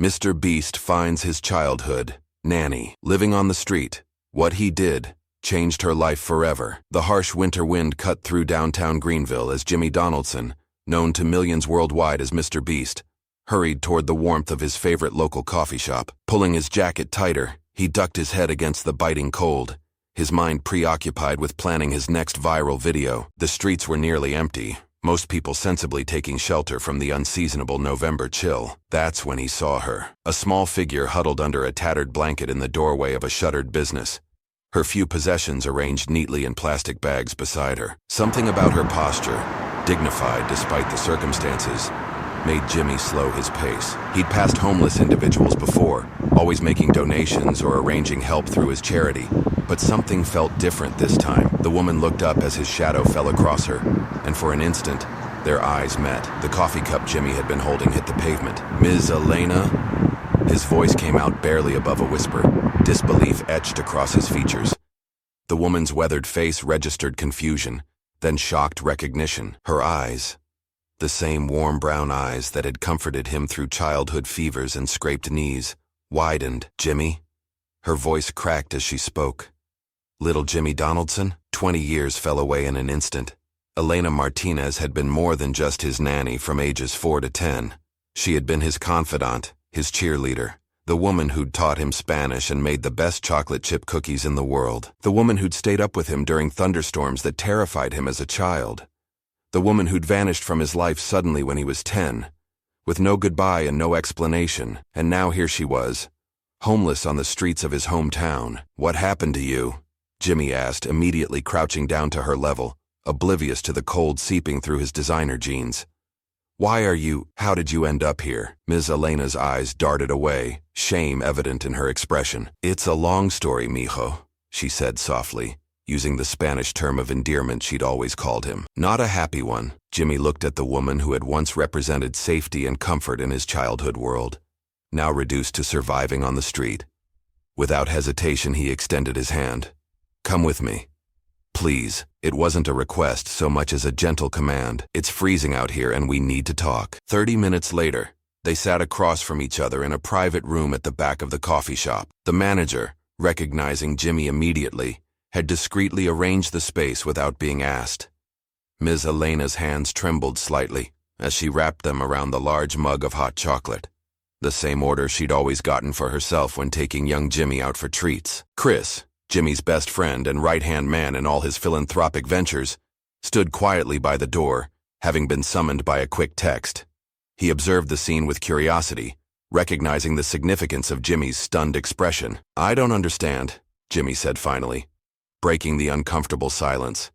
MrBeast finds his childhood, Nanny, living on the street. What he did changed her life forever. The harsh winter wind cut through downtown Greenville as Jimmy Donaldson, known to millions worldwide as MrBeast, hurried toward the warmth of his favorite local coffee shop. Pulling his jacket tighter, he ducked his head against the biting cold, his mind preoccupied with planning his next viral video. The streets were nearly empty, most people sensibly taking shelter from the unseasonable November chill. That's when he saw her, a small figure huddled under a tattered blanket in the doorway of a shuttered business, her few possessions arranged neatly in plastic bags beside her. Something about her posture, dignified despite the circumstances, made Jimmy slow his pace. He'd passed homeless individuals before, always making donations or arranging help through his charity, but something felt different this time. The woman looked up as his shadow fell across her, and for an instant, their eyes met. The coffee cup Jimmy had been holding hit the pavement. "Ms. Elena?" His voice came out barely above a whisper, disbelief etched across his features. The woman's weathered face registered confusion, then shocked recognition. Her eyes, the same warm brown eyes that had comforted him through childhood fevers and scraped knees, widened. "Jimmy?" Her voice cracked as she spoke. "Little Jimmy Donaldson?" 20 years fell away in an instant. Elena Martinez had been more than just his nanny from ages 4 to 10. She had been his confidant, his cheerleader, the woman who'd taught him Spanish and made the best chocolate chip cookies in the world, the woman who'd stayed up with him during thunderstorms that terrified him as a child, the woman who'd vanished from his life suddenly when he was 10, with no goodbye and no explanation, and now here she was, homeless on the streets of his hometown. "What happened to you?" Jimmy asked, immediately crouching down to her level, oblivious to the cold seeping through his designer jeans. How did you end up here?" Ms. Elena's eyes darted away, shame evident in her expression. "It's a long story, mijo," she said softly, using the Spanish term of endearment she'd always called him. "Not a happy one." Jimmy looked at the woman who had once represented safety and comfort in his childhood world, now reduced to surviving on the street. Without hesitation, he extended his hand. "Come with me. Please." It wasn't a request so much as a gentle command. "It's freezing out here and we need to talk." 30 minutes later, they sat across from each other in a private room at the back of the coffee shop. The manager, recognizing Jimmy immediately, had discreetly arranged the space without being asked. Ms. Elena's hands trembled slightly as she wrapped them around the large mug of hot chocolate, the same order she'd always gotten for herself when taking young Jimmy out for treats. Chris, Jimmy's best friend and right-hand man in all his philanthropic ventures, stood quietly by the door, having been summoned by a quick text. He observed the scene with curiosity, recognizing the significance of Jimmy's stunned expression. "I don't understand," Jimmy said finally, breaking the uncomfortable silence.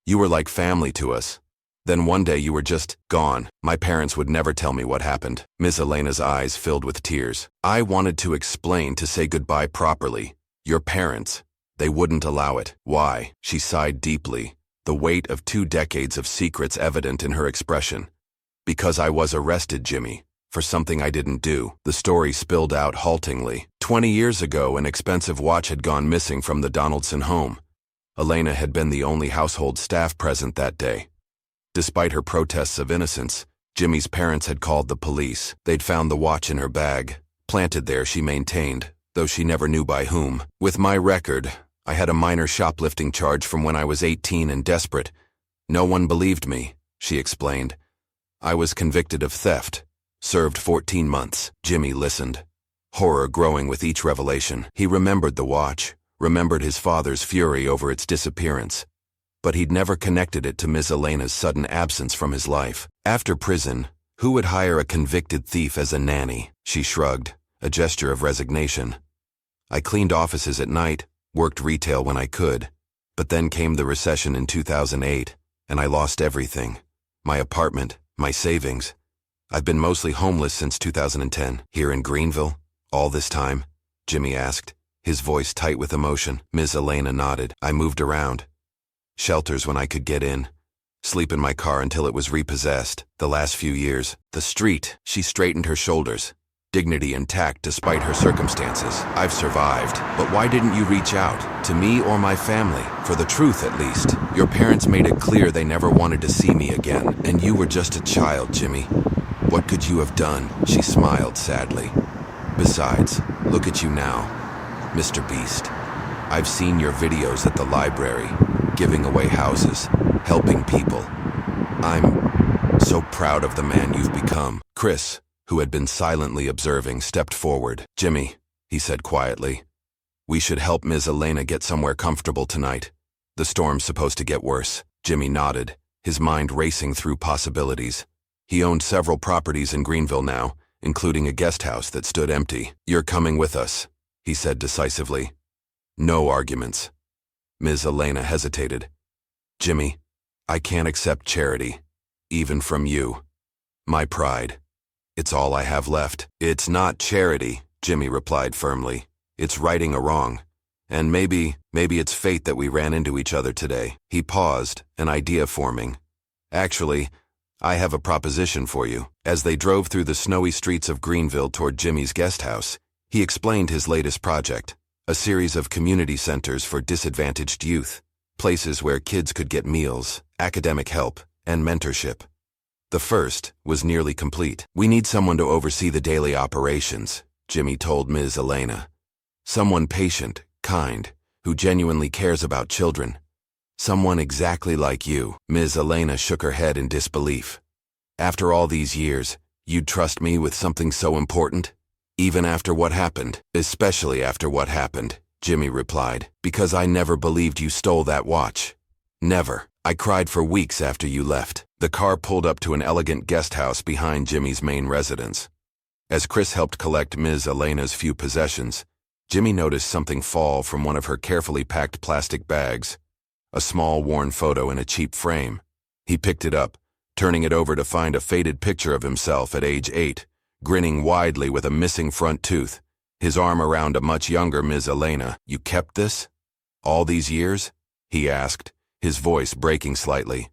"You were like family to us. Then one day you were just gone. My parents would never tell me what happened." Ms. Elena's eyes filled with tears. "I wanted to explain, to say goodbye properly. Your parents, they wouldn't allow it." "Why?" She sighed deeply, the weight of 2 decades of secrets evident in her expression. "Because I was arrested, Jimmy, for something I didn't do." The story spilled out haltingly. 20 years ago, an expensive watch had gone missing from the Donaldson home. Elena had been the only household staff present that day. Despite her protests of innocence, Jimmy's parents had called the police. They'd found the watch in her bag, planted there, she maintained, though she never knew by whom. "With my record, I had a minor shoplifting charge from when I was 18 and desperate. No one believed me," she explained. "I was convicted of theft, served 14 months. Jimmy listened, horror growing with each revelation. He remembered the watch, remembered his father's fury over its disappearance, but he'd never connected it to Ms. Elena's sudden absence from his life. After prison, who would hire a convicted thief as a nanny? She shrugged, a gesture of resignation. "I cleaned offices at night, worked retail when I could, but then came the recession in 2008, and I lost everything. My apartment, my savings. I've been mostly homeless since 2010. "Here in Greenville? All this time?" Jimmy asked, his voice tight with emotion. Ms. Elena nodded. "I moved around. Shelters when I could get in. Sleep in my car until it was repossessed. The last few years, the street." She straightened her shoulders, dignity intact despite her circumstances. "I've survived. But why didn't you reach out? To me or my family? For the truth, at least. Your parents made it clear they never wanted to see me again. And you were just a child, Jimmy. What could you have done?" She smiled sadly. Besides, look at you now, MrBeast. I've seen your videos at the library, giving away houses, helping people. I'm so proud of the man you've become. Chris, who had been silently observing, stepped forward. Jimmy, he said quietly, we should help Ms. Elena get somewhere comfortable tonight. The storm's supposed to get worse. Jimmy nodded, his mind racing through possibilities. He owned several properties in Greenville now, including a guest house that stood empty. You're coming with us, he said decisively. No arguments. Ms. Elena hesitated. Jimmy, I can't accept charity, even from you. My pride. It's all I have left. It's not charity, Jimmy replied firmly. It's righting a wrong. And maybe it's fate that we ran into each other today. He paused, an idea forming. Actually, I have a proposition for you. As they drove through the snowy streets of Greenville toward Jimmy's guest house, he explained his latest project, a series of community centers for disadvantaged youth, places where kids could get meals, academic help, and mentorship. The first was nearly complete. We need someone to oversee the daily operations, Jimmy told Ms. Elena. Someone patient, kind, who genuinely cares about children. Someone exactly like you. Ms. Elena shook her head in disbelief. After all these years, you'd trust me with something so important? Even after what happened? Especially after what happened, Jimmy replied, because I never believed you stole that watch. Never. I cried for weeks after you left. The car pulled up to an elegant guest house behind Jimmy's main residence. As Chris helped collect Ms. Elena's few possessions, Jimmy noticed something fall from one of her carefully packed plastic bags, a small worn photo in a cheap frame. He picked it up, turning it over to find a faded picture of himself at age 8, grinning widely with a missing front tooth, his arm around a much younger Ms. Elena. You kept this? All these years? He asked, his voice breaking slightly.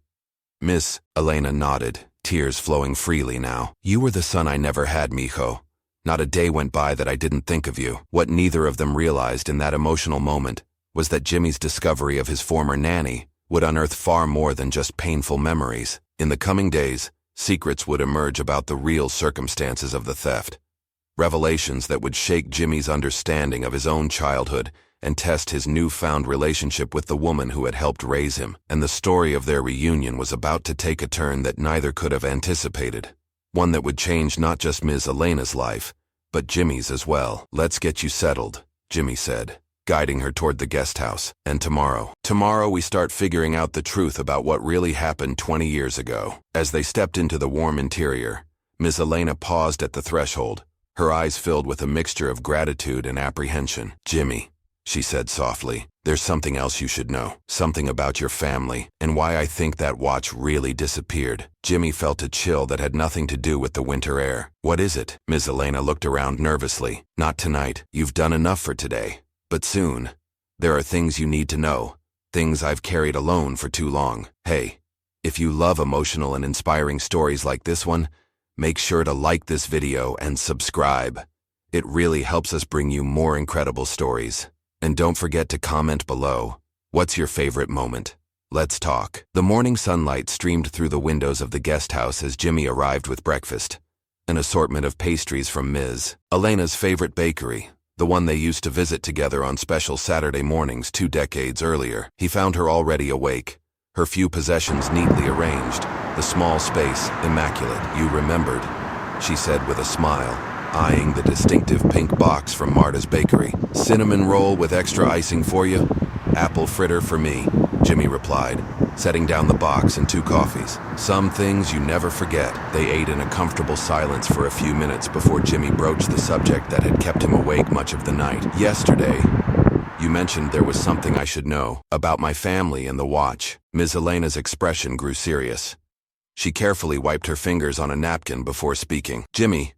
Miss Elena nodded, tears flowing freely now. You were the son I never had, mijo. Not a day went by that I didn't think of you. What neither of them realized in that emotional moment was that Jimmy's discovery of his former nanny would unearth far more than just painful memories. In the coming days, secrets would emerge about the real circumstances of the theft. Revelations that would shake Jimmy's understanding of his own childhood and test his newfound relationship with the woman who had helped raise him. And the story of their reunion was about to take a turn that neither could have anticipated. One that would change not just Ms. Elena's life, but Jimmy's as well. Let's get you settled, Jimmy said, guiding her toward the guest house. And tomorrow we start figuring out the truth about what really happened 20 years ago. As they stepped into the warm interior, Ms. Elena paused at the threshold, her eyes filled with a mixture of gratitude and apprehension. Jimmy, she said softly, there's something else you should know. Something about your family, and why I think that watch really disappeared. Jimmy felt a chill that had nothing to do with the winter air. What is it? Ms. Elena looked around nervously. Not tonight. You've done enough for today. But soon. There are things you need to know. Things I've carried alone for too long. Hey, if you love emotional and inspiring stories like this one, make sure to like this video and subscribe. It really helps us bring you more incredible stories. And don't forget to comment below. What's your favorite moment? Let's talk. The morning sunlight streamed through the windows of the guest house as Jimmy arrived with breakfast. An assortment of pastries from Ms. Elena's favorite bakery, the one they used to visit together on special Saturday mornings 2 decades earlier. He found her already awake, her few possessions neatly arranged, the small space immaculate. You remembered, she said with a smile, eyeing the distinctive pink box from Marta's bakery. Cinnamon roll with extra icing for you? Apple fritter for me, Jimmy replied, setting down the box and 2 coffees. Some things you never forget. They ate in a comfortable silence for a few minutes before Jimmy broached the subject that had kept him awake much of the night. Yesterday, you mentioned there was something I should know about my family and the watch. Ms. Elena's expression grew serious. She carefully wiped her fingers on a napkin before speaking. Jimmy,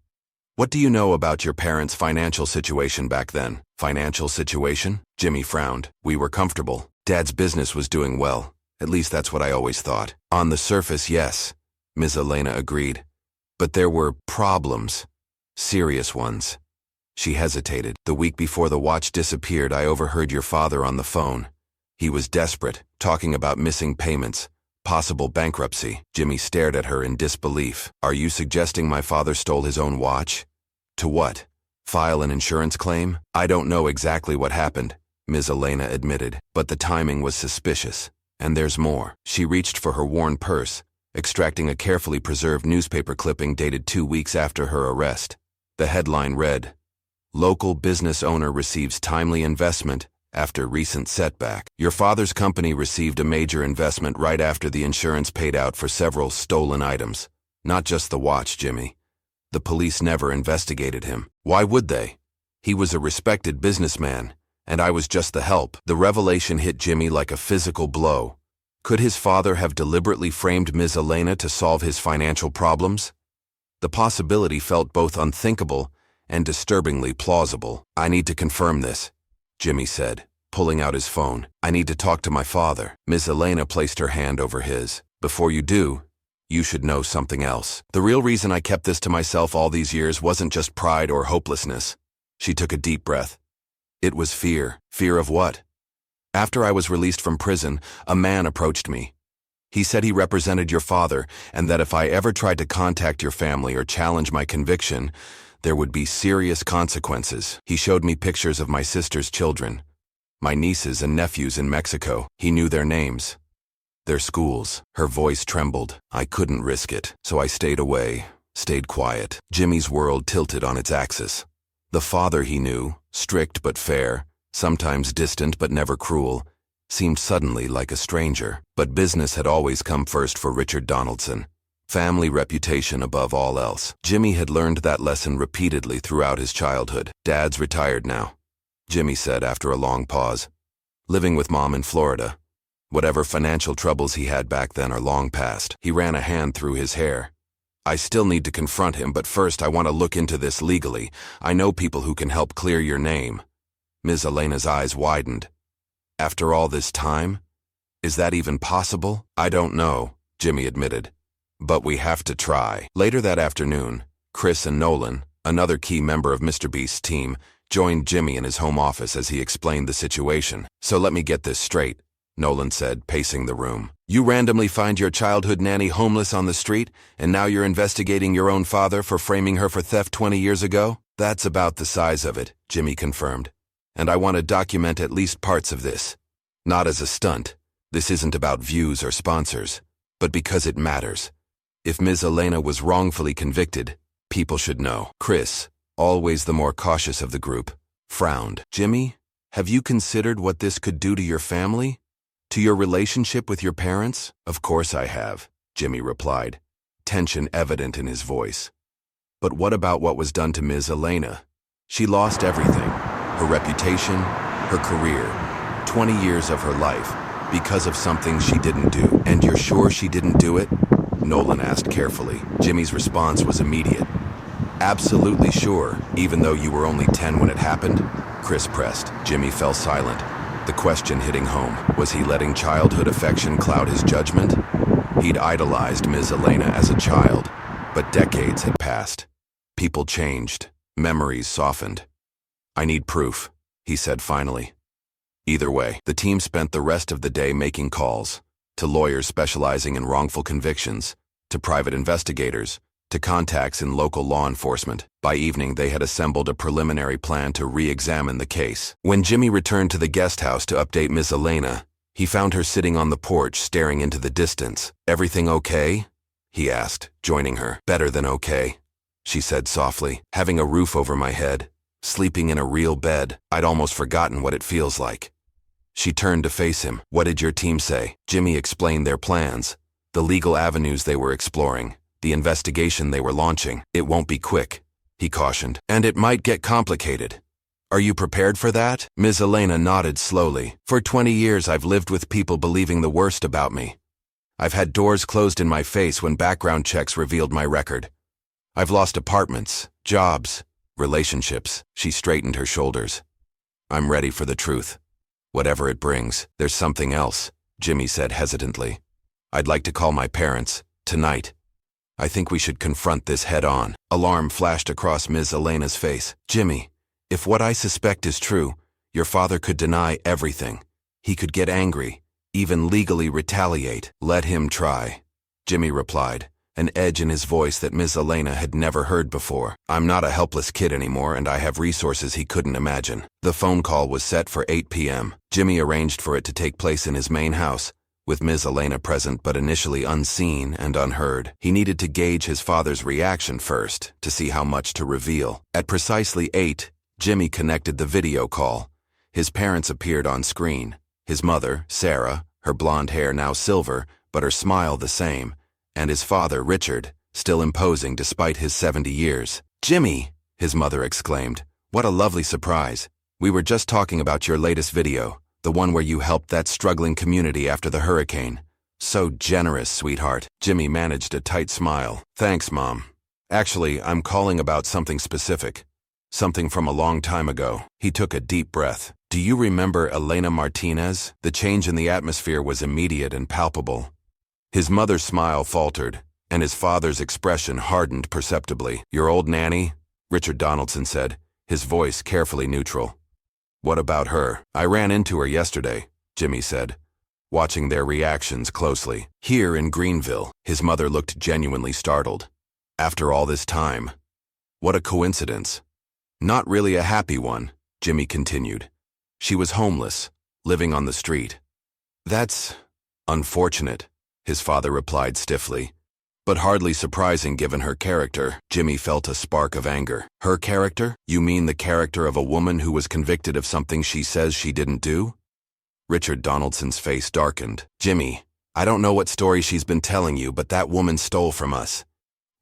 what do you know about your parents' financial situation back then? Financial situation? Jimmy frowned. We were comfortable. Dad's business was doing well. At least that's what I always thought. On the surface, yes, Ms. Elena agreed. But there were problems. Serious ones. She hesitated. The week before the watch disappeared, I overheard your father on the phone. He was desperate, talking about missing payments, possible bankruptcy. Jimmy stared at her in disbelief. Are you suggesting my father stole his own watch? To what? File an insurance claim? I don't know exactly what happened, Ms. Elena admitted, but the timing was suspicious. And there's more. She reached for her worn purse, extracting a carefully preserved newspaper clipping dated 2 weeks after her arrest. The headline read, "Local business owner receives timely investment after recent setback." Your father's company received a major investment right after the insurance paid out for several stolen items. Not just the watch, Jimmy. The police never investigated him. Why would they? He was a respected businessman, and I was just the help. The revelation hit Jimmy like a physical blow. Could his father have deliberately framed Ms. Elena to solve his financial problems? The possibility felt both unthinkable and disturbingly plausible. "I need to confirm this," Jimmy said, pulling out his phone. "I need to talk to my father." Ms. Elena placed her hand over his. "Before you do, you should know something else. The real reason I kept this to myself all these years wasn't just pride or hopelessness." She took a deep breath. "It was fear." "Fear of what?" "After I was released from prison, a man approached me. He said he represented your father, and that if I ever tried to contact your family or challenge my conviction, there would be serious consequences. He showed me pictures of my sister's children, my nieces and nephews in Mexico. He knew their names, their schools." Her voice trembled. "I couldn't risk it, so I stayed away, stayed quiet." Jimmy's world tilted on its axis. The father he knew, strict but fair, sometimes distant but never cruel, seemed suddenly like a stranger. But business had always come first for Richard Donaldson. Family reputation above all else. Jimmy had learned that lesson repeatedly throughout his childhood. "Dad's retired now," Jimmy said after a long pause. "Living with Mom in Florida. Whatever financial troubles he had back then are long past." He ran a hand through his hair. "I still need to confront him, but first I want to look into this legally. I know people who can help clear your name." Ms. Elena's eyes widened. "After all this time? Is that even possible?" "I don't know," Jimmy admitted. "But we have to try." Later that afternoon, Chris and Nolan, another key member of MrBeast's team, joined Jimmy in his home office as he explained the situation. "So let me get this straight," Nolan said, pacing the room. "You randomly find your childhood nanny homeless on the street, and now you're investigating your own father for framing her for theft 20 years ago?" "That's about the size of it," Jimmy confirmed. "And I want to document at least parts of this. Not as a stunt. This isn't about views or sponsors, but because it matters. If Ms. Elena was wrongfully convicted, people should know." Chris, always the more cautious of the group, frowned. "Jimmy, have you considered what this could do to your family? To your relationship with your parents?" "Of course I have," Jimmy replied, tension evident in his voice. "But what about what was done to Ms. Elena? She lost everything. Her reputation, her career, 20 years of her life, because of something she didn't do." "And you're sure she didn't do it?" Nolan asked carefully. Jimmy's response was immediate. "Absolutely sure, even though you were only 10 when it happened?" Chris pressed. Jimmy fell silent, the question hitting home. Was he letting childhood affection cloud his judgment? He'd idolized Ms. Elena as a child, but decades had passed. People changed, memories softened. "I need proof," he said finally. Either way, the team spent the rest of the day making calls, to lawyers specializing in wrongful convictions, to private investigators, to contacts in local law enforcement. By evening, they had assembled a preliminary plan to re-examine the case. When Jimmy returned to the guest house to update Ms. Elena, he found her sitting on the porch staring into the distance. "Everything okay?" he asked, joining her. "Better than okay," she said softly. "Having a roof over my head, sleeping in a real bed. I'd almost forgotten what it feels like." She turned to face him. "What did your team say?" Jimmy explained their plans, the legal avenues they were exploring, the investigation they were launching. "It won't be quick," he cautioned. "And it might get complicated. Are you prepared for that?" Ms. Elena nodded slowly. "For 20 years I've lived with people believing the worst about me. I've had doors closed in my face when background checks revealed my record. I've lost apartments, jobs, relationships." She straightened her shoulders. "I'm ready for the truth. Whatever it brings." "There's something else," Jimmy said hesitantly. "I'd like to call my parents, tonight. I think we should confront this head on." Alarm flashed across Ms. Elena's face. "Jimmy, if what I suspect is true, your father could deny everything. He could get angry, even legally retaliate." "Let him try," Jimmy replied, an edge in his voice that Ms. Elena had never heard before. I'm not a helpless kid anymore, and I have resources he couldn't imagine. The phone call was set for 8 p.m. Jimmy arranged for it to take place in his main house, with Ms. Elena present but initially unseen and unheard. He needed to gauge his father's reaction first, to see how much to reveal. At precisely 8, Jimmy connected the video call. His parents appeared on screen. His mother, Sarah, her blonde hair now silver, but her smile the same, and his father, Richard, still imposing despite his 70 years. "Jimmy," his mother exclaimed, "what a lovely surprise. We were just talking about your latest video, the one where you helped that struggling community after the hurricane. So generous, sweetheart." Jimmy managed a tight smile. "Thanks, Mom. Actually, I'm calling about something specific. Something from a long time ago." He took a deep breath. "Do you remember Elena Martinez?" The change in the atmosphere was immediate and palpable. His mother's smile faltered, and his father's expression hardened perceptibly. "Your old nanny?" Richard Donaldson said, his voice carefully neutral. "What about her?" "I ran into her yesterday," Jimmy said, watching their reactions closely. "Here in Greenville." His mother looked genuinely startled. "After all this time? What a coincidence." "Not really a happy one," Jimmy continued. "She was homeless, living on the street." "That's unfortunate," his father replied stiffly, "but hardly surprising given her character." Jimmy felt a spark of anger. "Her character? You mean the character of a woman who was convicted of something she says she didn't do?" Richard Donaldson's face darkened. "Jimmy, I don't know what story she's been telling you, but that woman stole from us.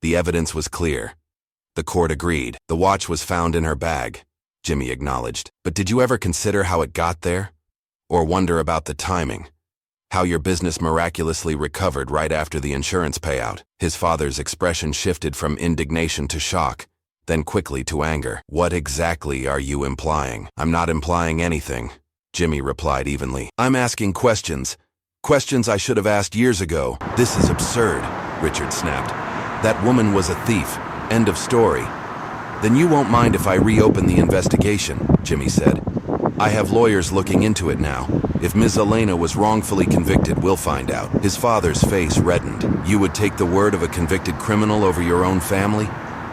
The evidence was clear. The court agreed. The watch was found in her bag," Jimmy acknowledged. "But did you ever consider how it got there? Or wonder about the timing? How your business miraculously recovered right after the insurance payout?" His father's expression shifted from indignation to shock, then quickly to anger. "What exactly are you implying?" "I'm not implying anything," Jimmy replied evenly. "I'm asking questions. Questions I should have asked years ago." "This is absurd," Richard snapped. "That woman was a thief. End of story." "Then you won't mind if I reopen the investigation," Jimmy said. "I have lawyers looking into it now. If Ms. Elena was wrongfully convicted, we'll find out." His father's face reddened. "You would take the word of a convicted criminal over your own family?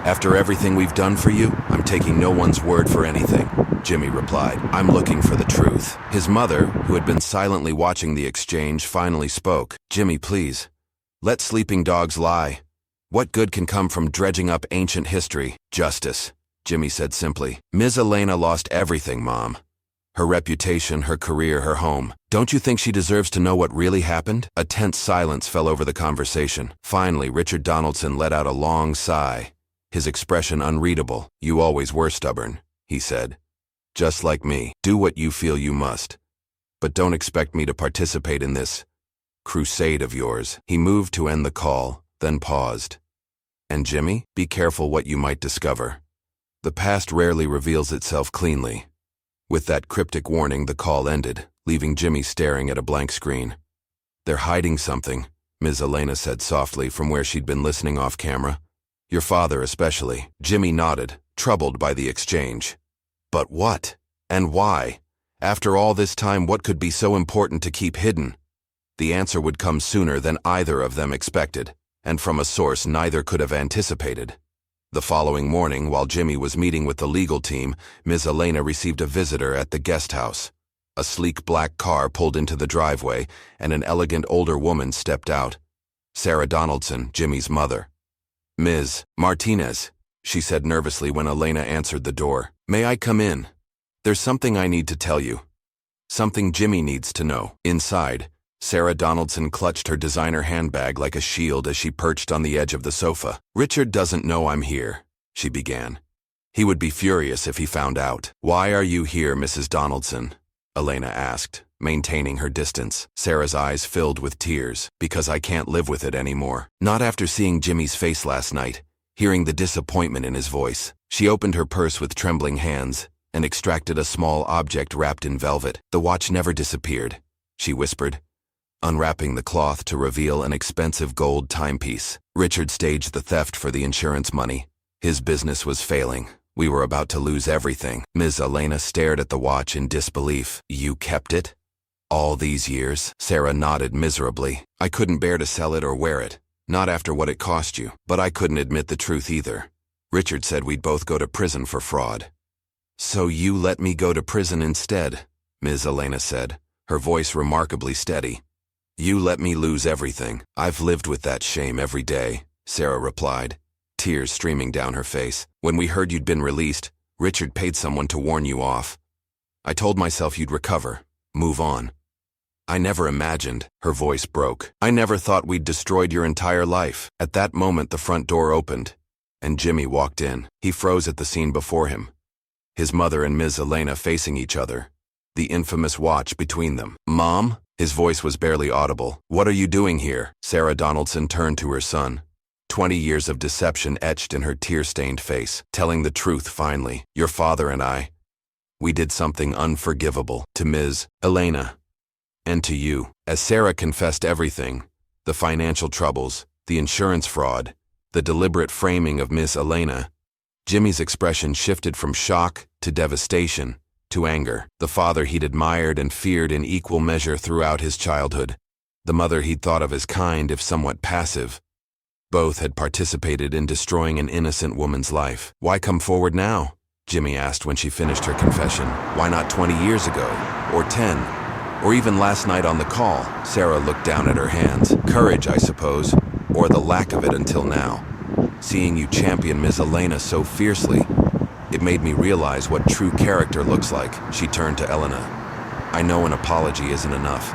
After everything we've done for you?" "I'm taking no one's word for anything," Jimmy replied. "I'm looking for the truth." His mother, who had been silently watching the exchange, finally spoke. "Jimmy, please. Let sleeping dogs lie. What good can come from dredging up ancient history?" "Justice," Jimmy said simply. "Ms. Elena lost everything, Mom. Her reputation, her career, her home. Don't you think she deserves to know what really happened?" A tense silence fell over the conversation. Finally, Richard Donaldson let out a long sigh, his expression unreadable. "You always were stubborn," he said. "Just like me. Do what you feel you must. But don't expect me to participate in this crusade of yours." He moved to end the call, then paused. "And Jimmy, be careful what you might discover. The past rarely reveals itself cleanly." With that cryptic warning, the call ended, leaving Jimmy staring at a blank screen. "They're hiding something," Ms. Elena said softly from where she'd been listening off camera. "Your father especially." Jimmy nodded, troubled by the exchange. But what? And why? After all this time, what could be so important to keep hidden? The answer would come sooner than either of them expected, and from a source neither could have anticipated. The following morning, while Jimmy was meeting with the legal team, Ms. Elena received a visitor at the guest house. A sleek black car pulled into the driveway, and an elegant older woman stepped out. Sarah Donaldson, Jimmy's mother. "Ms. Martinez," she said nervously when Elena answered the door. "May I come in? There's something I need to tell you. Something Jimmy needs to know." Inside, Sarah Donaldson clutched her designer handbag like a shield as she perched on the edge of the sofa. "Richard doesn't know I'm here," she began. "He would be furious if he found out." "Why are you here, Mrs. Donaldson?" Elena asked, maintaining her distance. Sarah's eyes filled with tears. "Because I can't live with it anymore. Not after seeing Jimmy's face last night, hearing the disappointment in his voice." She opened her purse with trembling hands and extracted a small object wrapped in velvet. "The watch never disappeared," she whispered, unwrapping the cloth to reveal an expensive gold timepiece. "Richard staged the theft for the insurance money. His business was failing. We were about to lose everything." Ms. Elena stared at the watch in disbelief. "You kept it? All these years?" Sarah nodded miserably. "I couldn't bear to sell it or wear it. Not after what it cost you. But I couldn't admit the truth either. Richard said we'd both go to prison for fraud. So you let me go to prison instead, Ms. Elena said, her voice remarkably steady. You let me lose everything. I've lived with that shame every day, Sarah replied, tears streaming down her face. When we heard you'd been released, Richard paid someone to warn you off. I told myself you'd recover, move on. I never imagined, her voice broke. I never thought we'd destroyed your entire life. At that moment the front door opened, and Jimmy walked in. He froze at the scene before him. His mother and Ms. Elena facing each other. The infamous watch between them. Mom? His voice was barely audible. What are you doing here? Sarah Donaldson turned to her son. 20 years of deception etched in her tear-stained face. Telling the truth finally. Your father and I. We did something unforgivable. To Ms. Elena. And to you. As Sarah confessed everything, the financial troubles, the insurance fraud, the deliberate framing of Ms. Elena, Jimmy's expression shifted from shock to devastation to anger. The father he'd admired and feared in equal measure throughout his childhood. The mother he'd thought of as kind if somewhat passive. Both had participated in destroying an innocent woman's life. Why come forward now? Jimmy asked when she finished her confession. Why not 20 years ago? Or 10? Or even last night on the call? Sarah looked down at her hands. Courage, I suppose. Or the lack of it until now. Seeing you champion Ms. Elena so fiercely, it made me realize what true character looks like. She turned to Elena. I know an apology isn't enough.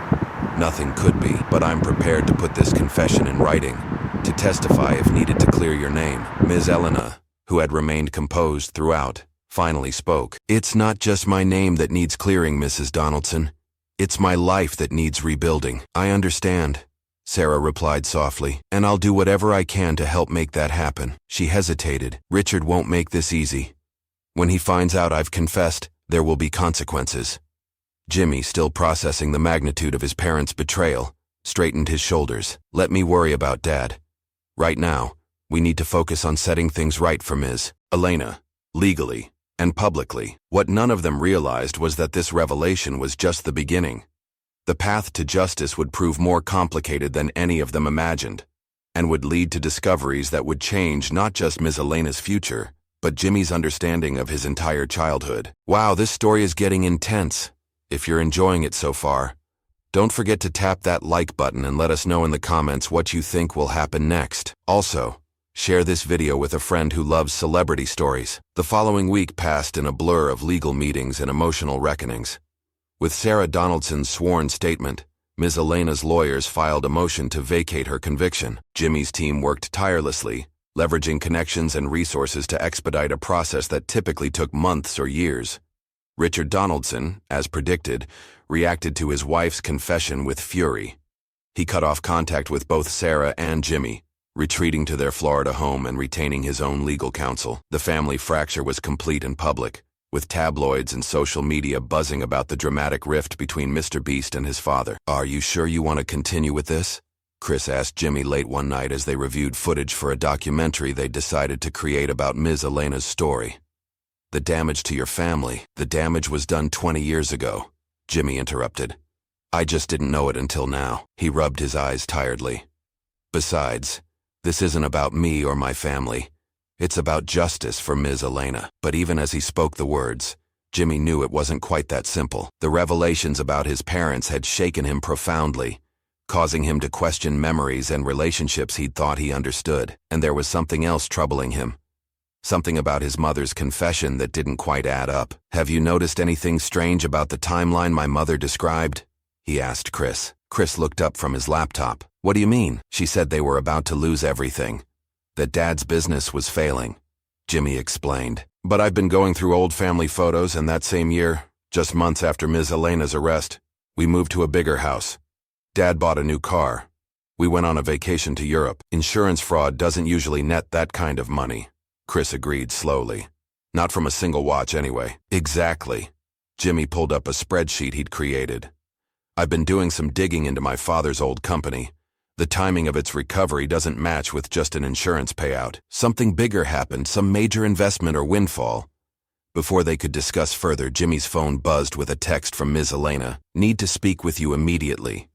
Nothing could be, but I'm prepared to put this confession in writing, to testify if needed to clear your name. Ms. Elena, who had remained composed throughout, finally spoke. It's not just my name that needs clearing, Mrs. Donaldson. It's my life that needs rebuilding. I understand, Sarah replied softly, and I'll do whatever I can to help make that happen. She hesitated. Richard won't make this easy. When he finds out I've confessed, there will be consequences. Jimmy, still processing the magnitude of his parents' betrayal, straightened his shoulders. Let me worry about Dad. Right now, we need to focus on setting things right for Ms. Elena, legally and publicly. What none of them realized was that this revelation was just the beginning. The path to justice would prove more complicated than any of them imagined, and would lead to discoveries that would change not just Ms. Elena's future, but Jimmy's understanding of his entire childhood. Wow, this story is getting intense. If you're enjoying it so far, don't forget to tap that like button and let us know in the comments what you think will happen next. Also, share this video with a friend who loves celebrity stories. The following week passed in a blur of legal meetings and emotional reckonings. With Sarah Donaldson's sworn statement, Ms. Elena's lawyers filed a motion to vacate her conviction. Jimmy's team worked tirelessly, leveraging connections and resources to expedite a process that typically took months or years. Richard Donaldson, as predicted, reacted to his wife's confession with fury. He cut off contact with both Sarah and Jimmy, retreating to their Florida home and retaining his own legal counsel. The family fracture was complete and public, with tabloids and social media buzzing about the dramatic rift between MrBeast and his father. Are you sure you want to continue with this? Chris asked Jimmy late one night as they reviewed footage for a documentary they decided to create about Ms. Elena's story. The damage to your family. The damage was done 20 years ago, Jimmy interrupted. I just didn't know it until now. He rubbed his eyes tiredly. Besides, this isn't about me or my family. It's about justice for Ms. Elena. But even as he spoke the words, Jimmy knew it wasn't quite that simple. The revelations about his parents had shaken him profoundly, causing him to question memories and relationships he'd thought he understood. And there was something else troubling him. Something about his mother's confession that didn't quite add up. Have you noticed anything strange about the timeline my mother described? He asked Chris. Chris looked up from his laptop. What do you mean? She said they were about to lose everything. That Dad's business was failing, Jimmy explained. But I've been going through old family photos, and that same year, just months after Ms. Elena's arrest, we moved to a bigger house. Dad bought a new car. We went on a vacation to Europe. Insurance fraud doesn't usually net that kind of money, Chris agreed slowly. Not from a single watch anyway. Exactly. Jimmy pulled up a spreadsheet he'd created. I've been doing some digging into my father's old company. The timing of its recovery doesn't match with just an insurance payout. Something bigger happened, some major investment or windfall. Before they could discuss further, Jimmy's phone buzzed with a text from Ms. Elena. Need to speak with you immediately.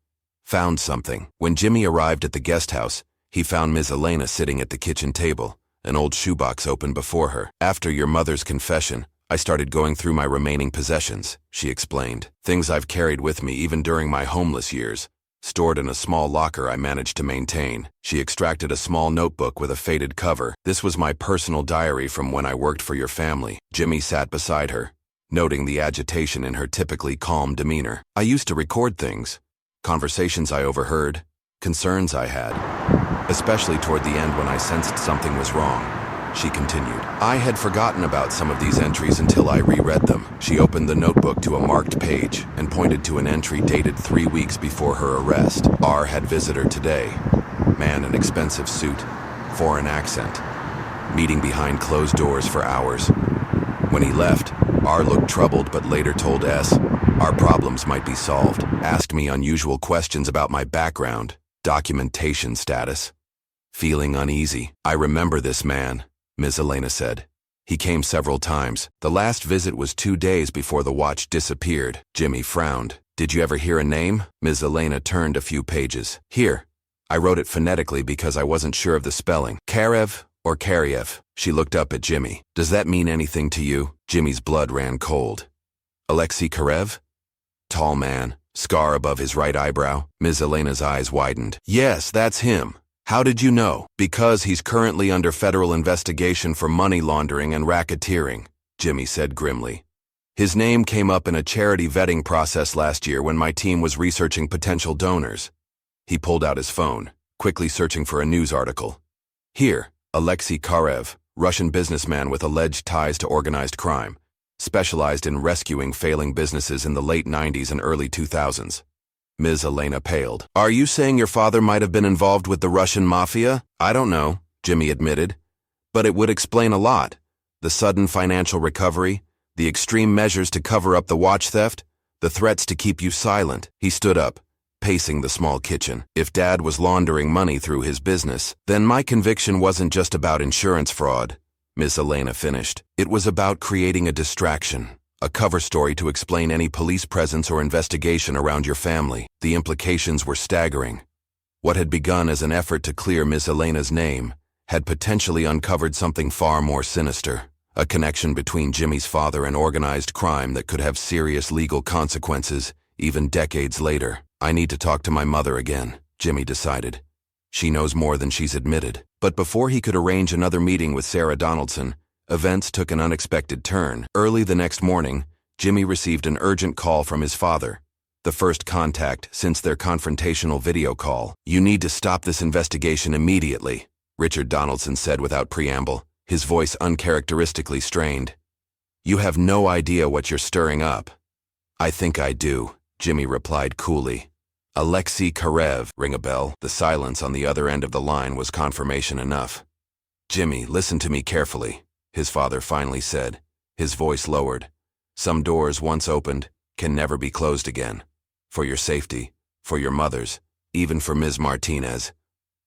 Found something. When Jimmy arrived at the guest house, He found Ms. Elena sitting at the kitchen table, an old shoebox open before her. After your mother's confession, I started going through my remaining possessions, she explained. Things I've carried with me even during my homeless years, stored in a small locker I managed to maintain. She extracted a small notebook with a faded cover. This was my personal diary from when I worked for your family. Jimmy sat beside her, noting the agitation in her typically calm demeanor. I used to record things, conversations I overheard, concerns I had, especially toward the end when I sensed something was wrong, she continued. I had forgotten about some of these entries until I reread them. She opened the notebook to a marked page and pointed to an entry dated 3 weeks before her arrest. R had visitor today. Man in expensive suit, foreign accent, meeting behind closed doors for hours. When he left, R looked troubled but later told S our problems might be solved. Asked me unusual questions about my background, documentation status. Feeling uneasy. I remember this man, Ms. Elena said. He came several times. The last visit was 2 days before the watch disappeared. Jimmy frowned. Did you ever hear a name? Ms. Elena turned a few pages. Here. I wrote it phonetically because I wasn't sure of the spelling. Karev or Karyev? She looked up at Jimmy. Does that mean anything to you? Jimmy's blood ran cold. Alexei Karev? Tall man, scar above his right eyebrow. Ms. Elena's eyes widened. Yes, that's him. How did you know? Because he's currently under federal investigation for money laundering and racketeering, Jimmy said grimly. His name came up in a charity vetting process last year when my team was researching potential donors. He pulled out his phone, quickly searching for a news article. Here, Alexei Karev, Russian businessman with alleged ties to organized crime, specialized in rescuing failing businesses in the late 90s and early 2000s. Ms. Elena paled. Are you saying your father might have been involved with the Russian mafia? I don't know, Jimmy admitted. But it would explain a lot. The sudden financial recovery, the extreme measures to cover up the watch theft, the threats to keep you silent. He stood up, pacing the small kitchen. If Dad was laundering money through his business, then my conviction wasn't just about insurance fraud, Ms. Elena finished. It was about creating a distraction. A cover story to explain any police presence or investigation around your family. The implications were staggering. What had begun as an effort to clear Miss Elena's name had potentially uncovered something far more sinister. A connection between Jimmy's father and organized crime that could have serious legal consequences, even decades later. I need to talk to my mother again, Jimmy decided. She knows more than she's admitted. But before he could arrange another meeting with Sarah Donaldson, events took an unexpected turn. Early the next morning, Jimmy received an urgent call from his father, the first contact since their confrontational video call. You need to stop this investigation immediately, Richard Donaldson said without preamble, his voice uncharacteristically strained. You have no idea what you're stirring up. I think I do, Jimmy replied coolly. Alexei Karev, ring a bell. The silence on the other end of the line was confirmation enough. Jimmy, listen to me carefully, his father finally said, his voice lowered. Some doors once opened can never be closed again. For your safety, for your mother's, even for Ms. Martinez.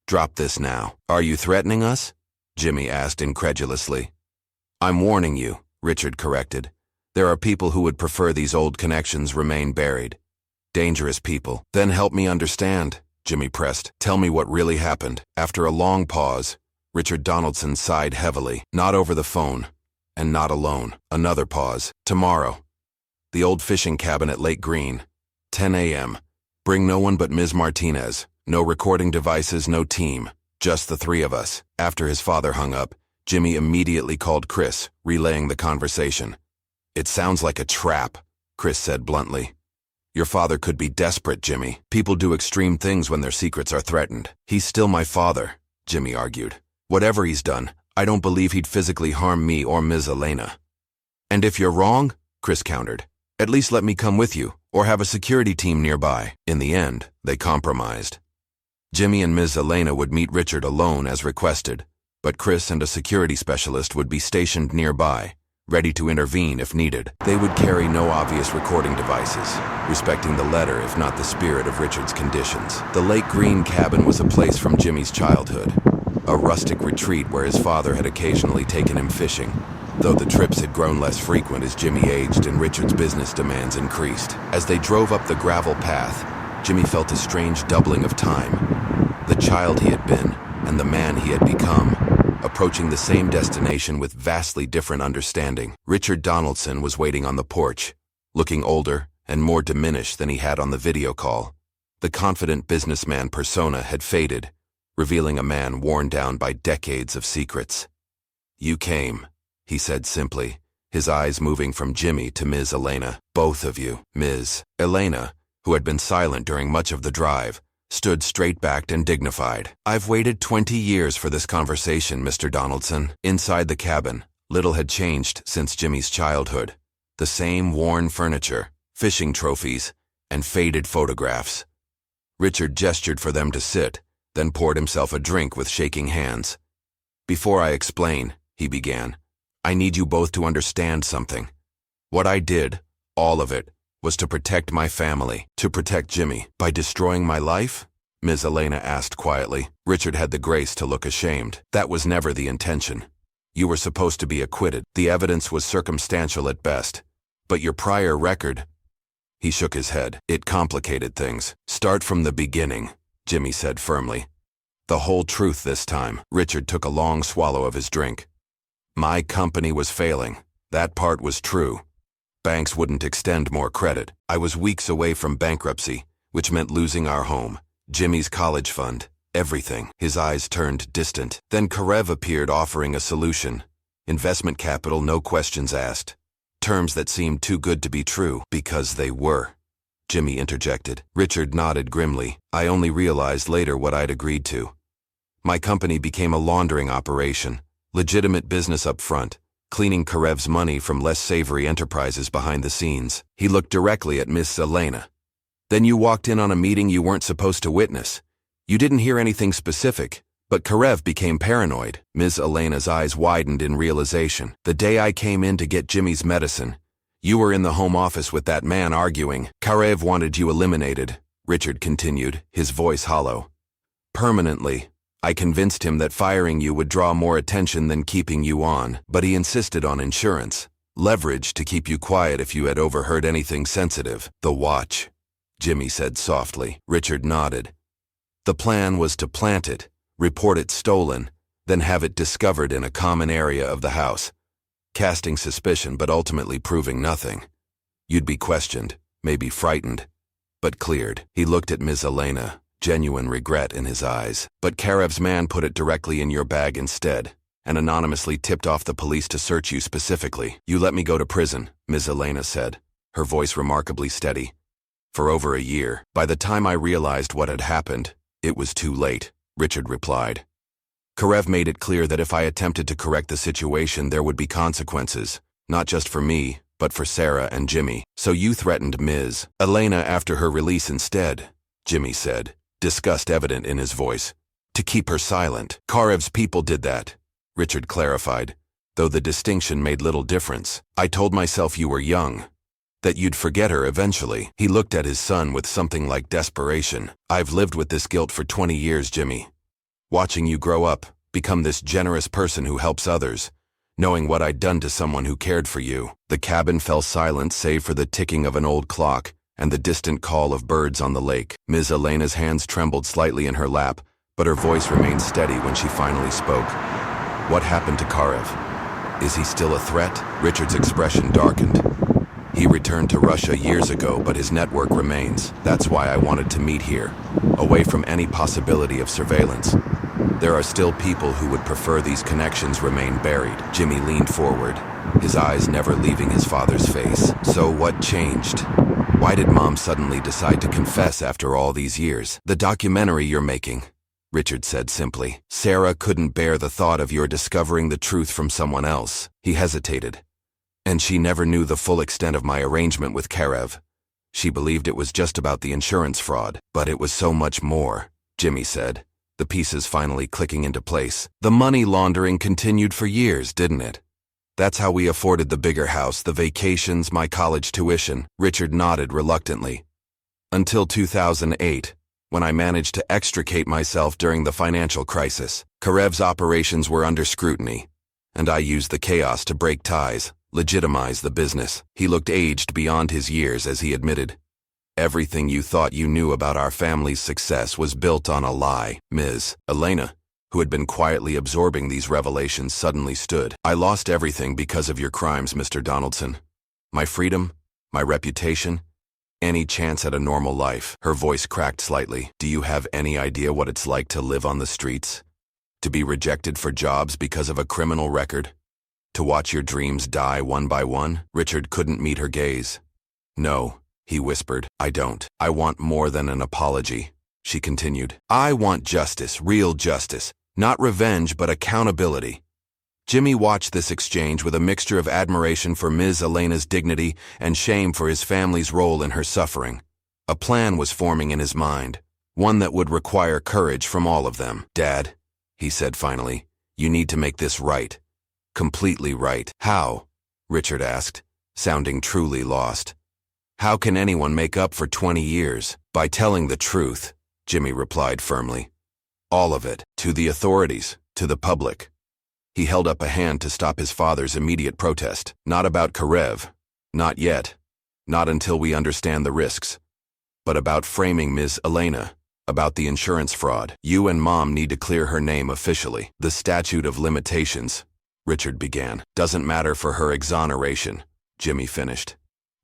Drop this now. Are you threatening us? Jimmy asked incredulously. I'm warning you, Richard corrected. There are people who would prefer these old connections remain buried. Dangerous people. Then help me understand, Jimmy pressed. Tell me what really happened. After a long pause, Richard Donaldson sighed heavily. Not over the phone, and not alone. Another pause. Tomorrow. The old fishing cabin at Lake Green. 10 a.m. Bring no one but Ms. Martinez. No recording devices, no team. Just the three of us. After his father hung up, Jimmy immediately called Chris, relaying the conversation. It sounds like a trap, Chris said bluntly. Your father could be desperate, Jimmy. People do extreme things when their secrets are threatened. He's still my father, Jimmy argued. Whatever he's done, I don't believe he'd physically harm me or Ms. Elena. And if you're wrong, Chris countered, at least let me come with you, or have a security team nearby. In the end, they compromised. Jimmy and Ms. Elena would meet Richard alone as requested, but Chris and a security specialist would be stationed nearby, ready to intervene if needed. They would carry no obvious recording devices, respecting the letter if not the spirit of Richard's conditions. The Lake Green cabin was a place from Jimmy's childhood, a rustic retreat where his father had occasionally taken him fishing, though the trips had grown less frequent as Jimmy aged and Richard's business demands increased. As they drove up the gravel path, Jimmy felt a strange doubling of time. The child he had been, and the man he had become, approaching the same destination with vastly different understanding. Richard Donaldson was waiting on the porch, looking older and more diminished than he had on the video call. The confident businessman persona had faded, revealing a man worn down by decades of secrets. "You came," he said simply, his eyes moving from Jimmy to Ms. Elena. "Both of you." Ms. Elena, who had been silent during much of the drive, stood straight-backed and dignified. "I've waited 20 years for this conversation, Mr. Donaldson." Inside the cabin, little had changed since Jimmy's childhood. The same worn furniture, fishing trophies, and faded photographs. Richard gestured for them to sit, then poured himself a drink with shaking hands. "Before I explain," he began, "I need you both to understand something. What I did, all of it, was to protect my family, to protect Jimmy. By destroying my life?" Ms. Elena asked quietly. Richard had the grace to look ashamed. "That was never the intention. You were supposed to be acquitted. The evidence was circumstantial at best. But your prior record—" He shook his head. "It complicated things." "Start from the beginning," Jimmy said firmly. "The whole truth this time." Richard took a long swallow of his drink. "My company was failing. That part was true. Banks wouldn't extend more credit. I was weeks away from bankruptcy, which meant losing our home, Jimmy's college fund, everything." His eyes turned distant. Then Karev appeared offering a solution. Investment capital, no questions asked. Terms that seemed too good to be true. "Because they were," Jimmy interjected. Richard nodded grimly. "I only realized later what I'd agreed to. My company became a laundering operation, legitimate business up front, cleaning Karev's money from less savory enterprises behind the scenes." He looked directly at Miss Elena. "Then you walked in on a meeting you weren't supposed to witness. You didn't hear anything specific, but Karev became paranoid." Ms. Elena's eyes widened in realization. "The day I came in to get Jimmy's medicine, you were in the home office with that man arguing. Karev wanted you eliminated," Richard continued, his voice hollow. "Permanently. I convinced him that firing you would draw more attention than keeping you on, but he insisted on insurance, leverage to keep you quiet if you had overheard anything sensitive." "The watch," Jimmy said softly. Richard nodded. "The plan was to plant it, report it stolen, then have it discovered in a common area of the house, casting suspicion but ultimately proving nothing. You'd be questioned, maybe frightened, but cleared." He looked at Ms. Elena, genuine regret in his eyes. "But Karev's man put it directly in your bag instead, and anonymously tipped off the police to search you specifically. You let me go to prison," Ms. Elena said, her voice remarkably steady. "For over a year. By the time I realized what had happened, it was too late," Richard replied. "Karev made it clear that if I attempted to correct the situation, there would be consequences, not just for me, but for Sarah and Jimmy. So you threatened Ms. Elena after her release instead," Jimmy said, disgust evident in his voice, "to keep her silent." "Karev's people did that," Richard clarified, though the distinction made little difference. "I told myself you were young, that you'd forget her eventually." He looked at his son with something like desperation. "I've lived with this guilt for 20 years, Jimmy. Watching you grow up, become this generous person who helps others, knowing what I'd done to someone who cared for you." The cabin fell silent save for the ticking of an old clock and the distant call of birds on the lake. Ms. Elena's hands trembled slightly in her lap, but her voice remained steady when she finally spoke. "What happened to Karev? Is he still a threat?" Richard's expression darkened. "He returned to Russia years ago, but his network remains. That's why I wanted to meet here, away from any possibility of surveillance. There are still people who would prefer these connections remain buried." Jimmy leaned forward, his eyes never leaving his father's face. "So what changed? Why did Mom suddenly decide to confess after all these years?" "The documentary you're making," Richard said simply. "Sarah couldn't bear the thought of your discovering the truth from someone else." He hesitated. "And she never knew the full extent of my arrangement with Karev. She believed it was just about the insurance fraud. But it was so much more," Jimmy said, the pieces finally clicking into place. "The money laundering continued for years, didn't it? That's how we afforded the bigger house, the vacations, my college tuition." Richard nodded reluctantly. "Until 2008, when I managed to extricate myself during the financial crisis. Karev's operations were under scrutiny, and I used the chaos to break ties, legitimize the business." He looked aged beyond his years as he admitted, "Everything you thought you knew about our family's success was built on a lie." Ms. Elena, who had been quietly absorbing these revelations, suddenly stood. "I lost everything because of your crimes, Mr. Donaldson. My freedom, my reputation, any chance at a normal life." Her voice cracked slightly. "Do you have any idea what it's like to live on the streets? To be rejected for jobs because of a criminal record? To watch your dreams die one by one?" Richard couldn't meet her gaze. "No," he whispered. "I don't. I want more than an apology," she continued. "I want justice, real justice. Not revenge, but accountability." Jimmy watched this exchange with a mixture of admiration for Ms. Elena's dignity and shame for his family's role in her suffering. A plan was forming in his mind, one that would require courage from all of them. "Dad," he said finally, "you need to make this right. Completely right." "How?" Richard asked, sounding truly lost. "How can anyone make up for 20 years? By telling the truth," Jimmy replied firmly. "All of it, to the authorities, to the public." He held up a hand to stop his father's immediate protest. "Not about Karev. Not yet. Not until we understand the risks. But about framing Ms. Elena. About the insurance fraud. You and Mom need to clear her name officially." "The statute of limitations," Richard began, "doesn't matter for her exoneration," Jimmy finished.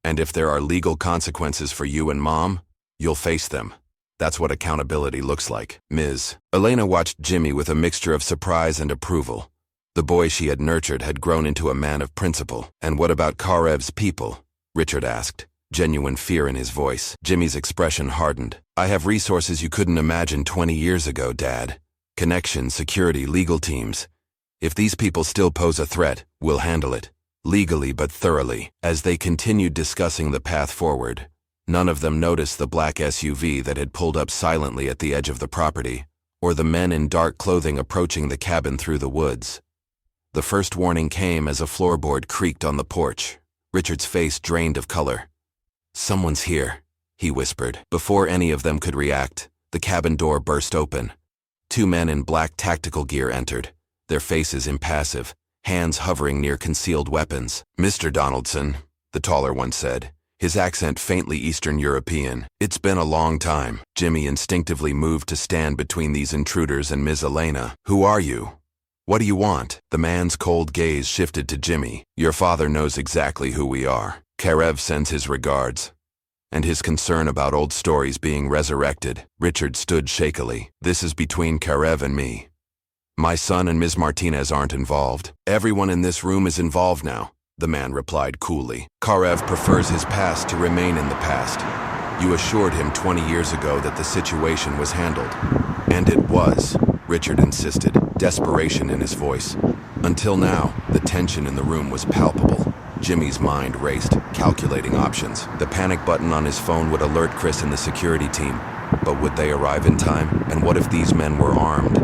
"And if there are legal consequences for you and Mom, you'll face them. That's what accountability looks like." Ms. Elena watched Jimmy with a mixture of surprise and approval. The boy she had nurtured had grown into a man of principle. "And what about Karev's people?" Richard asked, genuine fear in his voice. Jimmy's expression hardened. "I have resources you couldn't imagine 20 years ago, Dad. Connections, security, legal teams. If these people still pose a threat, we'll handle it. Legally but thoroughly." As they continued discussing the path forward, none of them noticed the black SUV that had pulled up silently at the edge of the property, or the men in dark clothing approaching the cabin through the woods. The first warning came as a floorboard creaked on the porch. Richard's face drained of color. "Someone's here," he whispered. Before any of them could react, the cabin door burst open. Two men in black tactical gear entered, their faces impassive, hands hovering near concealed weapons. "Mr. Donaldson," the taller one said, his accent faintly Eastern European. "It's been a long time." Jimmy instinctively moved to stand between these intruders and Ms. Elena. "Who are you? What do you want?" The man's cold gaze shifted to Jimmy. "Your father knows exactly who we are. Karev sends his regards. And his concern about old stories being resurrected." Richard stood shakily. "This is between Karev and me. My son and Ms. Martinez aren't involved. Everyone in this room is involved now," the man replied coolly. "Karev prefers his past to remain in the past. You assured him 20 years ago that the situation was handled." "And it was," Richard insisted, desperation in his voice. Until now, the tension in the room was palpable. Jimmy's mind raced, calculating options. The panic button on his phone would alert Chris and the security team, but would they arrive in time? And what if these men were armed?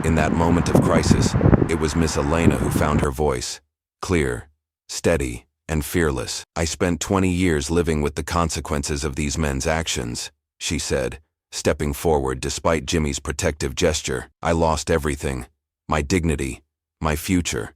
In that moment of crisis, it was Miss Elena who found her voice. Clear, steady, and fearless. "I spent 20 years living with the consequences of these men's actions," she said, stepping forward despite Jimmy's protective gesture. "I lost everything. My dignity, my future.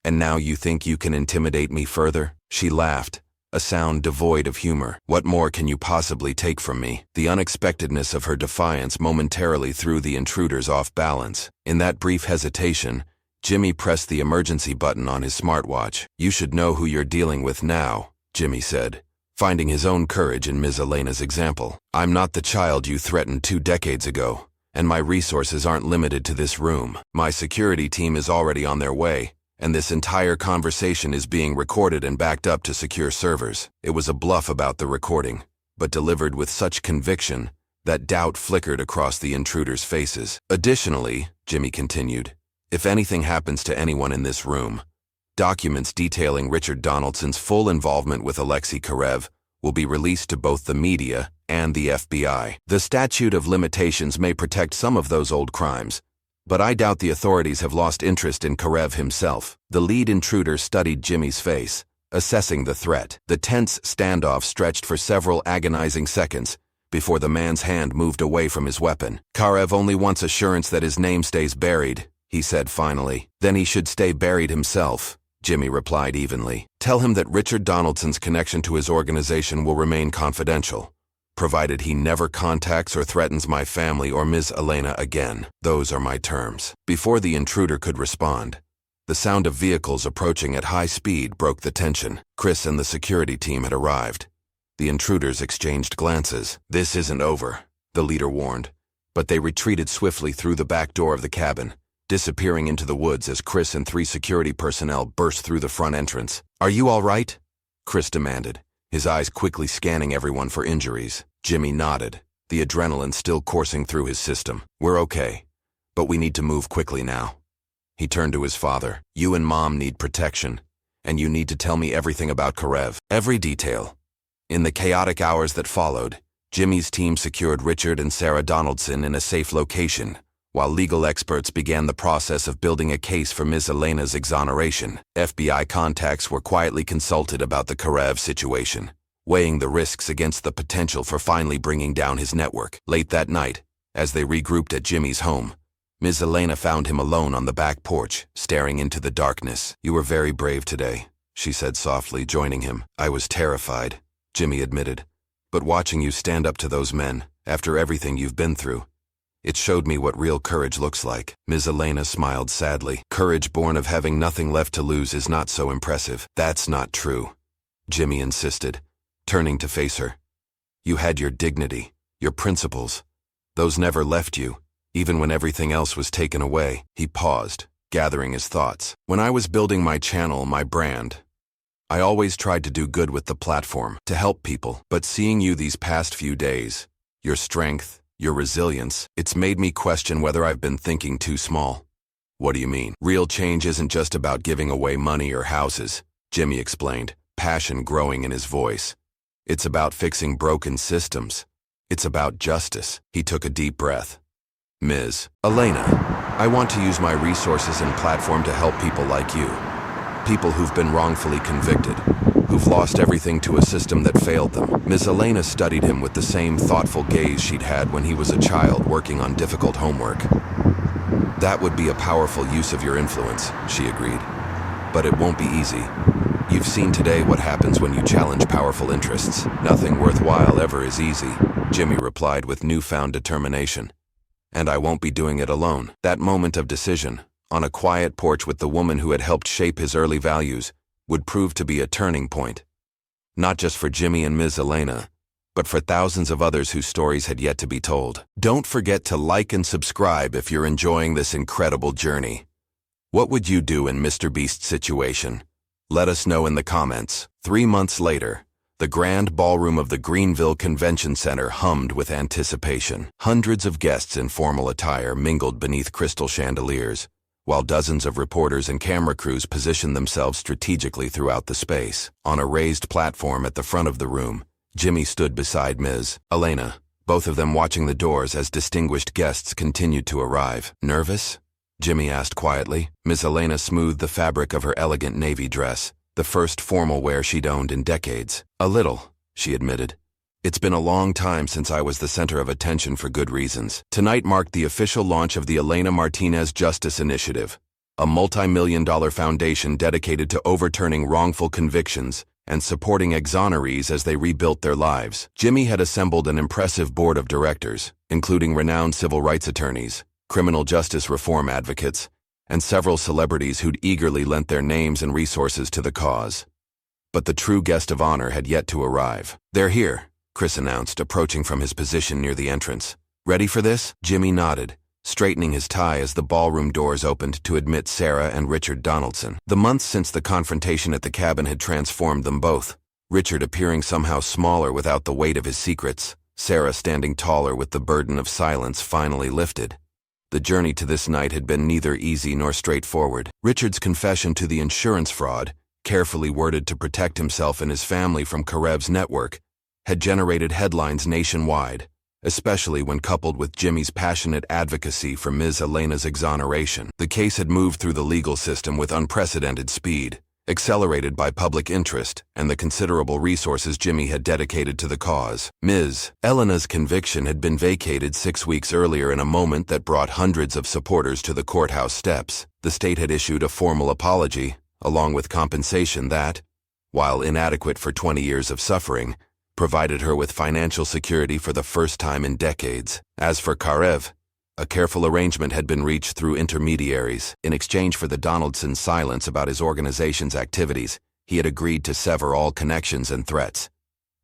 And now you think you can intimidate me further?" She laughed, a sound devoid of humor. "What more can you possibly take from me?" The unexpectedness of her defiance momentarily threw the intruders off balance. In that brief hesitation, Jimmy pressed the emergency button on his smartwatch. "You should know who you're dealing with now," Jimmy said, finding his own courage in Ms. Elena's example. "I'm not the child you threatened 2 decades ago, and my resources aren't limited to this room. My security team is already on their way, and this entire conversation is being recorded and backed up to secure servers." It was a bluff about the recording, but delivered with such conviction that doubt flickered across the intruders' faces. "Additionally," Jimmy continued, "if anything happens to anyone in this room, documents detailing Richard Donaldson's full involvement with Alexei Karev will be released to both the media and the FBI. The statute of limitations may protect some of those old crimes, but I doubt the authorities have lost interest in Karev himself." The lead intruder studied Jimmy's face, assessing the threat. The tense standoff stretched for several agonizing seconds before the man's hand moved away from his weapon. "Karev only wants assurance that his name stays buried," he said finally. "Then he should stay buried himself," Jimmy replied evenly. "Tell him that Richard Donaldson's connection to his organization will remain confidential. provided he never contacts or threatens my family or Ms. Elena again. Those are my terms. Before the intruder could respond, the sound of vehicles approaching at high speed broke the tension. Chris and the security team had arrived. The intruders exchanged glances. "This isn't over," the leader warned, but they retreated swiftly through the back door of the cabin, disappearing into the woods as Chris and 3 security personnel burst through the front entrance. "Are you all right?" Chris demanded, his eyes quickly scanning everyone for injuries. Jimmy nodded, the adrenaline still coursing through his system. "We're okay, but we need to move quickly now." He turned to his father. "You and Mom need protection, and you need to tell me everything about Karev, every detail." In the chaotic hours that followed, Jimmy's team secured Richard and Sarah Donaldson in a safe location, while legal experts began the process of building a case for Ms. Elena's exoneration. FBI contacts were quietly consulted about the Karev situation, weighing the risks against the potential for finally bringing down his network. Late that night, as they regrouped at Jimmy's home, Ms. Elena found him alone on the back porch, staring into the darkness. "You were very brave today," she said softly, joining him. "I was terrified," Jimmy admitted, "but watching you stand up to those men, after everything you've been through, it showed me what real courage looks like." Ms. Elena smiled sadly. "Courage born of having nothing left to lose is not so impressive." "That's not true," Jimmy insisted, turning to face her. "You had your dignity, your principles. Those never left you, even when everything else was taken away." He paused, gathering his thoughts. "When I was building my channel, my brand, I always tried to do good with the platform, to help people. But seeing you these past few days, your strength, your resilience, it's made me question whether I've been thinking too small." "What do you mean?" "Real change isn't just about giving away money or houses," Jimmy explained, passion growing in his voice. "It's about fixing broken systems. It's about justice." He took a deep breath. "Ms. Elena, I want to use my resources and platform to help people like you. People who've been wrongfully convicted, who've lost everything to a system that failed them." Ms. Elena studied him with the same thoughtful gaze she'd had when he was a child working on difficult homework. "That would be a powerful use of your influence," she agreed. "But it won't be easy. You've seen today what happens when you challenge powerful interests. Nothing worthwhile ever is easy," Jimmy replied with newfound determination. "And I won't be doing it alone." That moment of decision, on a quiet porch with the woman who had helped shape his early values, would prove to be a turning point. Not just for Jimmy and Ms. Elena, but for thousands of others whose stories had yet to be told. Don't forget to like and subscribe if you're enjoying this incredible journey. What would you do in MrBeast's situation? Let us know in the comments. 3 months later, the grand ballroom of the Greenville Convention Center hummed with anticipation. Hundreds of guests in formal attire mingled beneath crystal chandeliers, while dozens of reporters and camera crews positioned themselves strategically throughout the space. On a raised platform at the front of the room, Jimmy stood beside Ms. Elena, both of them watching the doors as distinguished guests continued to arrive. "Nervous?" Jimmy asked quietly. Ms. Elena smoothed the fabric of her elegant navy dress, the first formal wear she'd owned in decades. "A little," she admitted. "It's been a long time since I was the center of attention for good reasons." Tonight marked the official launch of the Elena Martinez Justice Initiative, a multi-million-dollar foundation dedicated to overturning wrongful convictions and supporting exonerees as they rebuilt their lives. Jimmy had assembled an impressive board of directors, including renowned civil rights attorneys, criminal justice reform advocates, and several celebrities who'd eagerly lent their names and resources to the cause. But the true guest of honor had yet to arrive. "They're here," Chris announced, approaching from his position near the entrance. "Ready for this?" Jimmy nodded, straightening his tie as the ballroom doors opened to admit Sarah and Richard Donaldson. The months since the confrontation at the cabin had transformed them both, Richard appearing somehow smaller without the weight of his secrets, Sarah standing taller with the burden of silence finally lifted. The journey to this night had been neither easy nor straightforward. Richard's confession to the insurance fraud, carefully worded to protect himself and his family from Karev's network, had generated headlines nationwide, especially when coupled with Jimmy's passionate advocacy for Ms. Elena's exoneration. The case had moved through the legal system with unprecedented speed, accelerated by public interest and the considerable resources Jimmy had dedicated to the cause. Ms. Elena's conviction had been vacated 6 weeks earlier in a moment that brought hundreds of supporters to the courthouse steps. The state had issued a formal apology, along with compensation that, while inadequate for 20 years of suffering, provided her with financial security for the first time in decades. As for Karev, a careful arrangement had been reached through intermediaries. In exchange for the Donaldson's silence about his organization's activities, he had agreed to sever all connections and threats.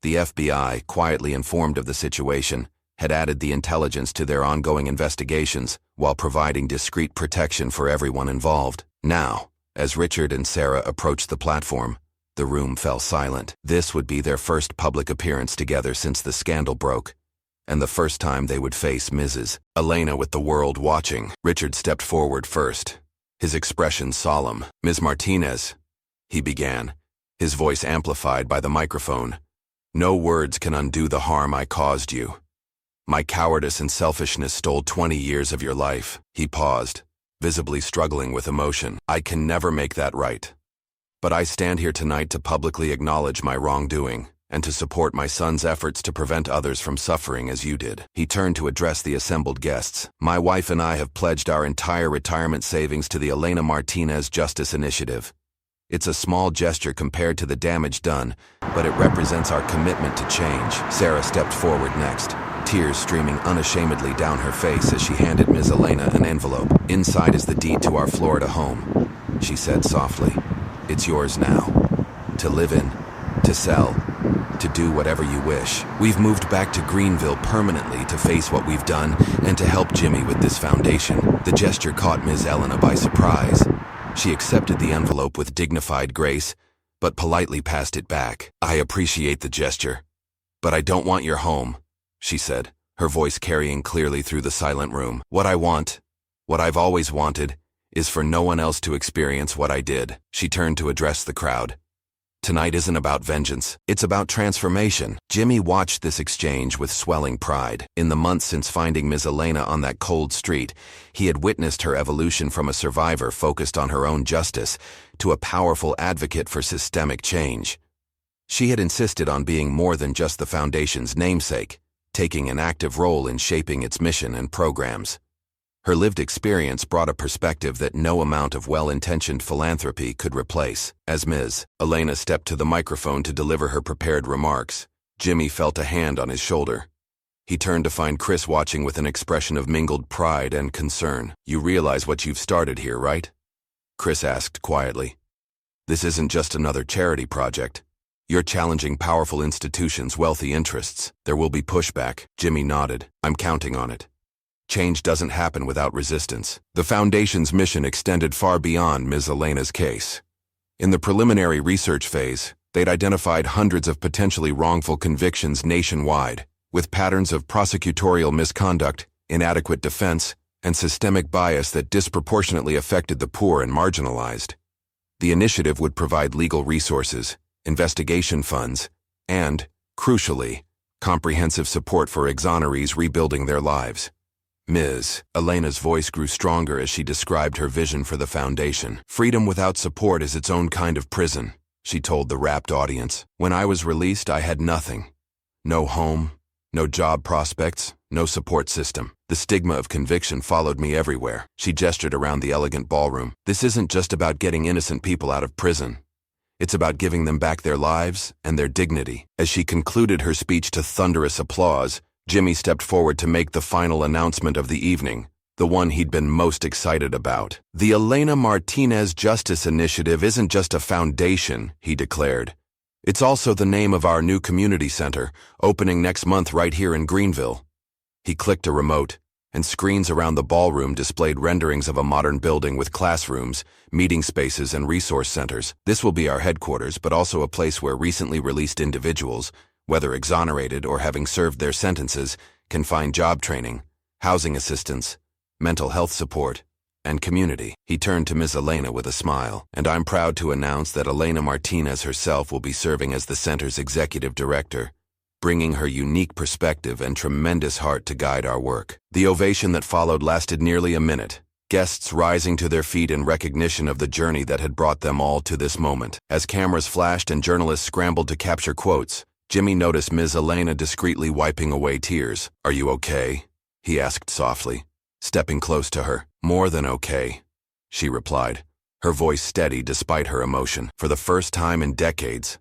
The FBI, quietly informed of the situation, had added the intelligence to their ongoing investigations while providing discreet protection for everyone involved. Now, as Richard and Sarah approached the platform, the room fell silent. This would be their first public appearance together since the scandal broke, and the first time they would face Mrs. Elena with the world watching. Richard stepped forward first, his expression solemn. "Ms. Martinez," he began, his voice amplified by the microphone. "No words can undo the harm I caused you. My cowardice and selfishness stole 20 years of your life." He paused, visibly struggling with emotion. "I can never make that right. But I stand here tonight to publicly acknowledge my wrongdoing and to support my son's efforts to prevent others from suffering as you did." He turned to address the assembled guests. "My wife and I have pledged our entire retirement savings to the Elena Martinez Justice Initiative. It's a small gesture compared to the damage done, but it represents our commitment to change." Sarah stepped forward next, tears streaming unashamedly down her face as she handed Ms. Elena an envelope. "Inside is the deed to our Florida home," she said softly. "It's yours now. To live in, to sell, to do whatever you wish. We've moved back to Greenville permanently to face what we've done and to help Jimmy with this foundation." The gesture caught Ms. Elena by surprise. She accepted the envelope with dignified grace, but politely passed it back. "I appreciate the gesture, but I don't want your home," she said, her voice carrying clearly through the silent room. "What I want, what I've always wanted, is for no one else to experience what I did." She turned to address the crowd. "Tonight isn't about vengeance, it's about transformation." Jimmy watched this exchange with swelling pride. In the months since finding Ms. Elena on that cold street, he had witnessed her evolution from a survivor focused on her own justice to a powerful advocate for systemic change. She had insisted on being more than just the foundation's namesake, taking an active role in shaping its mission and programs. Her lived experience brought a perspective that no amount of well-intentioned philanthropy could replace. As Ms. Elena stepped to the microphone to deliver her prepared remarks, Jimmy felt a hand on his shoulder. He turned to find Chris watching with an expression of mingled pride and concern. "You realize what you've started here, right?" Chris asked quietly. "This isn't just another charity project. You're challenging powerful institutions' wealthy interests. There will be pushback." Jimmy nodded. "I'm counting on it. Change doesn't happen without resistance." The Foundation's mission extended far beyond Ms. Elena's case. In the preliminary research phase, they'd identified hundreds of potentially wrongful convictions nationwide, with patterns of prosecutorial misconduct, inadequate defense, and systemic bias that disproportionately affected the poor and marginalized. The initiative would provide legal resources, investigation funds, and, crucially, comprehensive support for exonerees rebuilding their lives. Ms. Elena's voice grew stronger as she described her vision for the foundation. "Freedom without support is its own kind of prison," she told the rapt audience. "When I was released, I had nothing. No home, no job prospects, no support system. The stigma of conviction followed me everywhere." She gestured around the elegant ballroom. "This isn't just about getting innocent people out of prison. It's about giving them back their lives and their dignity." As she concluded her speech to thunderous applause, Jimmy stepped forward to make the final announcement of the evening, the one he'd been most excited about. "The Elena Martinez Justice Initiative isn't just a foundation," he declared. "It's also the name of our new community center, opening next month right here in Greenville." He clicked a remote, and screens around the ballroom displayed renderings of a modern building with classrooms, meeting spaces, and resource centers. "This will be our headquarters, but also a place where recently released individuals, whether exonerated or having served their sentences, can find job training, housing assistance, mental health support, and community." He turned to Ms. Elena with a smile. "And I'm proud to announce that Elena Martinez herself will be serving as the center's executive director, bringing her unique perspective and tremendous heart to guide our work." The ovation that followed lasted nearly a minute, guests rising to their feet in recognition of the journey that had brought them all to this moment. As cameras flashed and journalists scrambled to capture quotes, Jimmy noticed Ms. Elena discreetly wiping away tears. "Are you okay?" he asked softly, stepping close to her. "More than okay," she replied, her voice steady despite her emotion. For the first time in decades,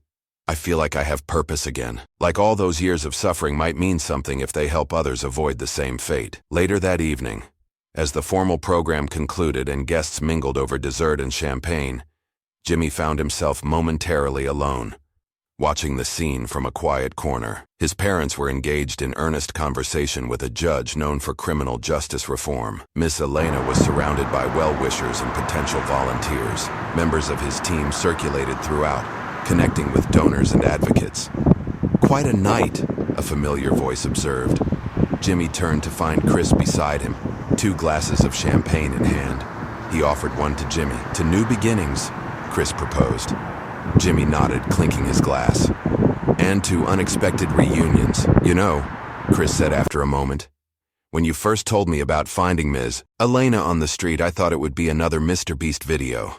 I feel like I have purpose again. Like all those years of suffering might mean something if they help others avoid the same fate. Later that evening, as the formal program concluded and guests mingled over dessert and champagne, Jimmy found himself momentarily alone, watching the scene from a quiet corner. His parents were engaged in earnest conversation with a judge known for criminal justice reform. Miss Elena was surrounded by well-wishers and potential volunteers. Members of his team circulated throughout, connecting with donors and advocates. "Quite a night," a familiar voice observed. Jimmy turned to find Chris beside him, 2 glasses of champagne in hand. He offered one to Jimmy. "To new beginnings," Chris proposed. Jimmy nodded, clinking his glass. "And to unexpected reunions. You know," Chris said after a moment, "when you first told me about finding Ms. Elena on the street, I thought it would be another MrBeast video.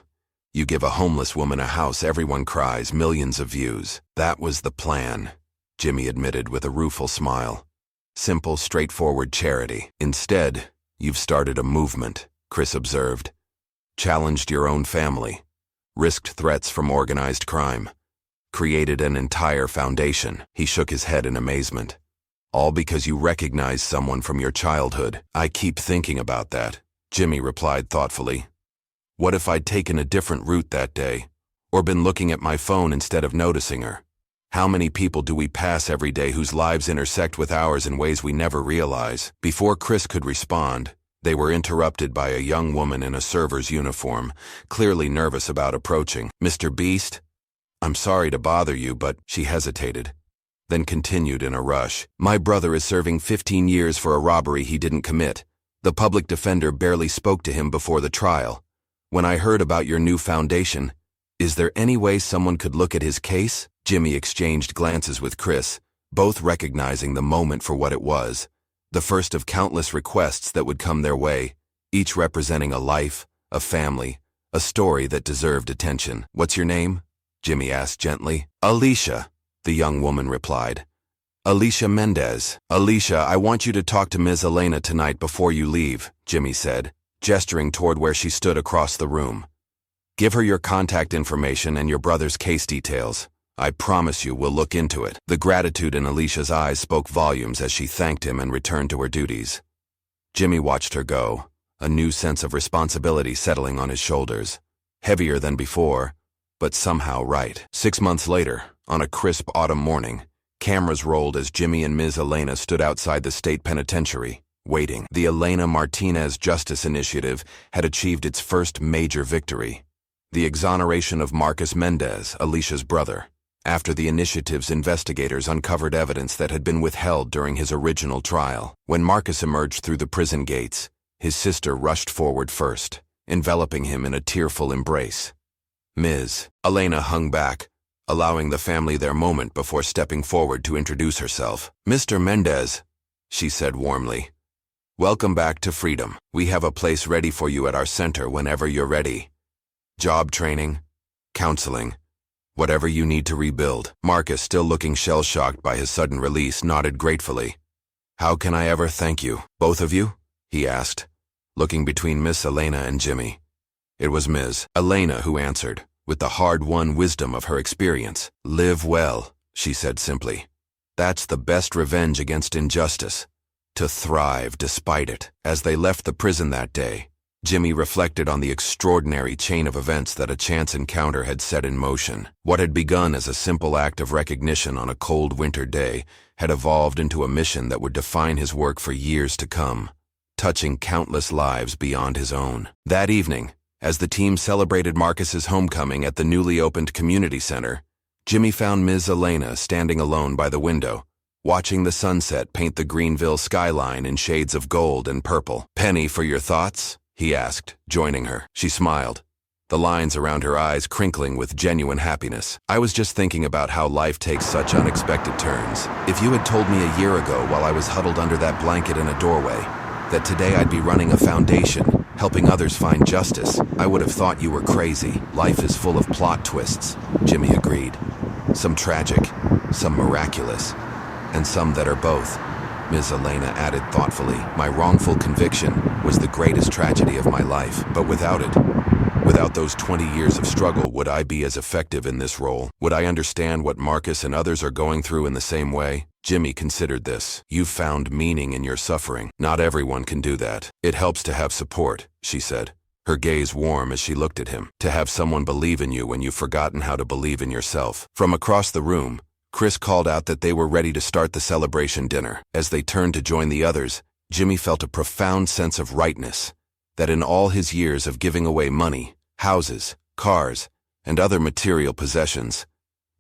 You give a homeless woman a house, everyone cries, millions of views." "That was the plan," Jimmy admitted with a rueful smile. "Simple, straightforward charity. Instead, you've started a movement," Chris observed. "Challenged your own family. Risked threats from organized crime. Created an entire foundation." He shook his head in amazement. "All because you recognize someone from your childhood." "I keep thinking about that," Jimmy replied thoughtfully. "What if I'd taken a different route that day, or been looking at my phone instead of noticing her? How many people do we pass every day whose lives intersect with ours in ways we never realize?" Before Chris could respond, they were interrupted by a young woman in a server's uniform, clearly nervous about approaching. "MrBeast? I'm sorry to bother you, but..." She hesitated, then continued in a rush. "My brother is serving 15 years for a robbery he didn't commit. The public defender barely spoke to him before the trial. When I heard about your new foundation, is there any way someone could look at his case?" Jimmy exchanged glances with Chris, both recognizing the moment for what it was. The first of countless requests that would come their way, each representing a life, a family, a story that deserved attention. "What's your name?" Jimmy asked gently. "Alicia," the young woman replied. "Alicia Mendez." "Alicia, I want you to talk to Ms. Elena tonight before you leave," Jimmy said, gesturing toward where she stood across the room. "Give her your contact information and your brother's case details. I promise you we'll look into it." The gratitude in Alicia's eyes spoke volumes as she thanked him and returned to her duties. Jimmy watched her go, a new sense of responsibility settling on his shoulders. Heavier than before, but somehow right. 6 months later, on a crisp autumn morning, cameras rolled as Jimmy and Ms. Elena stood outside the state penitentiary, waiting. The Elena Martinez Justice Initiative had achieved its first major victory: the exoneration of Marcus Mendez, Alicia's brother. After the initiative's investigators uncovered evidence that had been withheld during his original trial. When Marcus emerged through the prison gates, his sister rushed forward first, enveloping him in a tearful embrace. Ms. Elena hung back, allowing the family their moment before stepping forward to introduce herself. "Mr. Mendez," she said warmly, "welcome back to freedom. We have a place ready for you at our center whenever you're ready. Job training, counseling, whatever you need to rebuild." Marcus, still looking shell-shocked by his sudden release, nodded gratefully. "How can I ever thank you? Both of you?" he asked, looking between Miss Elena and Jimmy. It was Ms. Elena who answered, with the hard-won wisdom of her experience. "Live well," she said simply. "That's the best revenge against injustice. To thrive despite it." As they left the prison that day, Jimmy reflected on the extraordinary chain of events that a chance encounter had set in motion. What had begun as a simple act of recognition on a cold winter day had evolved into a mission that would define his work for years to come, touching countless lives beyond his own. That evening, as the team celebrated Marcus's homecoming at the newly opened community center, Jimmy found Ms. Elena standing alone by the window, watching the sunset paint the Greenville skyline in shades of gold and purple. "Penny, for your thoughts?" he asked, joining her. She smiled, the lines around her eyes crinkling with genuine happiness. "I was just thinking about how life takes such unexpected turns. If you had told me a year ago while I was huddled under that blanket in a doorway that today I'd be running a foundation, helping others find justice, I would have thought you were crazy." "Life is full of plot twists," Jimmy agreed. "Some tragic, some miraculous, and some that are both," Ms. Elena added thoughtfully. "My wrongful conviction was the greatest tragedy of my life, but without Without those 20 years of struggle, would I be as effective in this role? Would I understand what Marcus and others are going through in the same way? Jimmy considered this. You've found meaning in your suffering. Not everyone can do that. It helps to have support, she said, her gaze warm as she looked at him. To have someone believe in you when you've forgotten how to believe in yourself. From across the room, Chris called out that they were ready to start the celebration dinner. As they turned to join the others, Jimmy felt a profound sense of rightness, that in all his years of giving away money, houses, cars, and other material possessions,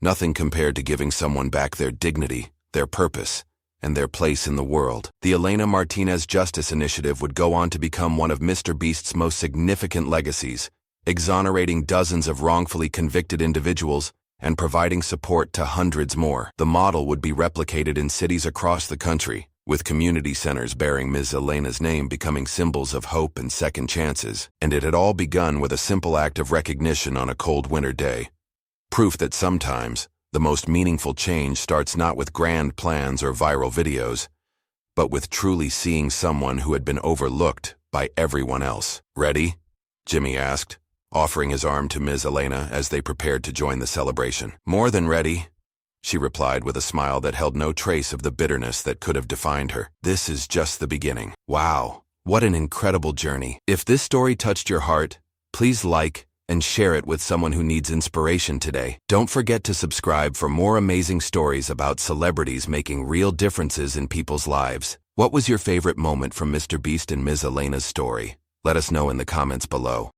nothing compared to giving someone back their dignity, their purpose, and their place in the world. The Elena Martinez Justice Initiative would go on to become one of MrBeast's most significant legacies, exonerating dozens of wrongfully convicted individuals and providing support to hundreds more. The model would be replicated in cities across the country, with community centers bearing Ms. Elena's name becoming symbols of hope and second chances. And it had all begun with a simple act of recognition on a cold winter day. Proof that sometimes the most meaningful change starts not with grand plans or viral videos, but with truly seeing someone who had been overlooked by everyone else. Ready? Jimmy asked, offering his arm to Ms. Elena as they prepared to join the celebration. More than ready, she replied with a smile that held no trace of the bitterness that could have defined her. This is just the beginning. Wow, what an incredible journey. If this story touched your heart, please like and share it with someone who needs inspiration today. Don't forget to subscribe for more amazing stories about celebrities making real differences in people's lives. What was your favorite moment from MrBeast and Ms. Elena's story? Let us know in the comments below.